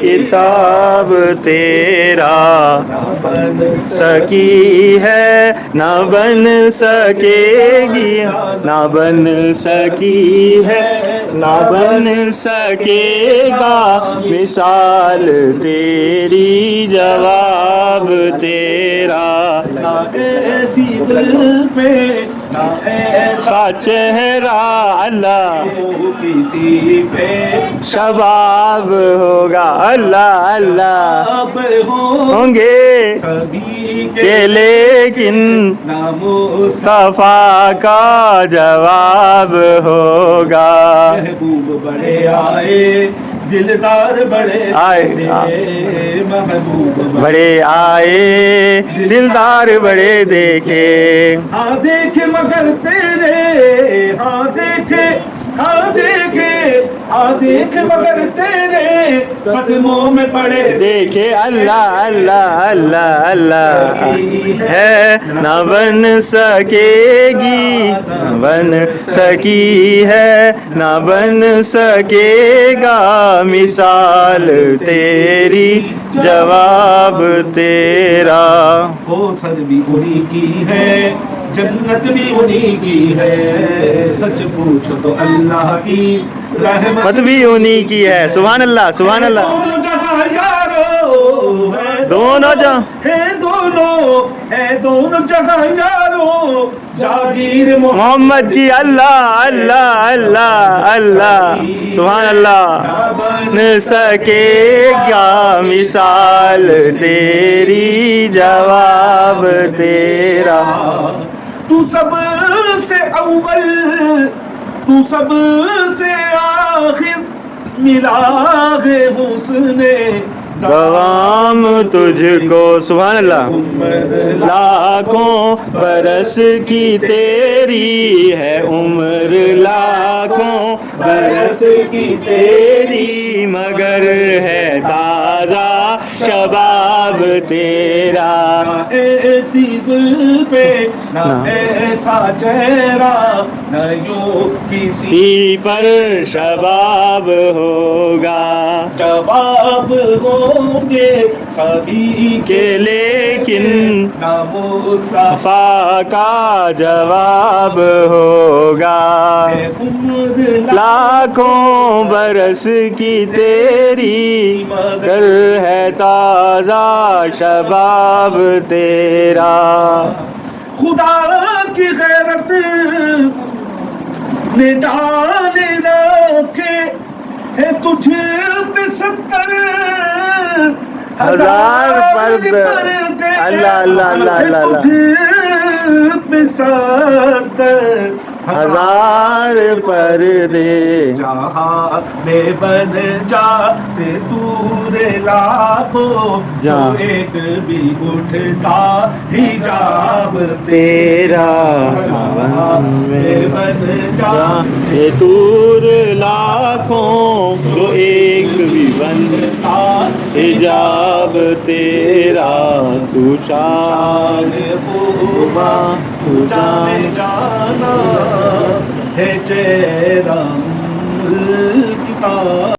کتاب تیرا بن سکی ہے نہ بن سکے گی، نہ بن سکی ہے نہ بن سکے گا، مثال تیری جواب تیرا، نہ ایسی زلفیں نہ ایسا چہرہ اللہ کسی پہ شباب ہوگا، اللہ اللہ اب ہوں گے سبھی کہ لیکن نام مصطفیٰ کا جواب ہوگا۔ محبوب بڑے آئے دلدار بڑے آئے محبوب بڑے آئے دلدار بڑے دیکھے، ہاں دیکھے مگر تیرے، ہاں دیکھے ہاں دیکھے ہاں دیکھے مگر تیرے قدموں میں پڑے دیکھے اللہ اللہ اللہ اللہ ہے، نہ بن سکے گی نہ بن سکی ہے نہ بن سکے گا، مثال تیری جواب تیرا، وہ سر بھی انہی کی ہے جنت بھی انہی کی ہے، سچ پوچھو تو اللہ کی مت بھی انہی کی ہے، سبحان اللہ سبحان اللہ، دونوں جگہ یارو ہے، دونوں ہے دونوں جگہ یارو، جاگیر محمد کی، اللہ اللہ اللہ اللہ سبحان اللہ، بن سکے گا مثال تیری جواب تیرا، تو سب سے اول تو سب سے آخر ملا ہے حسن دوام تجھ کو، سبحان اللہ، لاکھوں برس کی تیری ہے عمر، لاکھوں برس کی تیری مگر ہے تازہ شباب تیرا، نہ ایسی زلفیں نہ ایسا چہرہ، نہ یوں کسی پر شباب ہوگا، جواب ہوں گے سبھی کہ لیکن نام مصطفیٰ مصطفیٰ کا جواب ہوگا، لاکھوں برس کی تیری مگر ہے تازہ شباب تیرا، خدا کی غیرت نے ڈالے رکھے ہے تجھ پہ 70 ہزار پردے، اللہ اللہ اللہ اللہ اللہ، تجھ پہ 70 ہزار پردے، جہاں میں بن جاتے دور لاکھوں، جو ایک بھی اٹھتا حجاب تیرا، جہاں میں بن جاتے دور لاکھوں، جو ایک بھی بنتا حجاب تیرا، تو شان خوباں تو جان جانا ہے چہرہ کتاب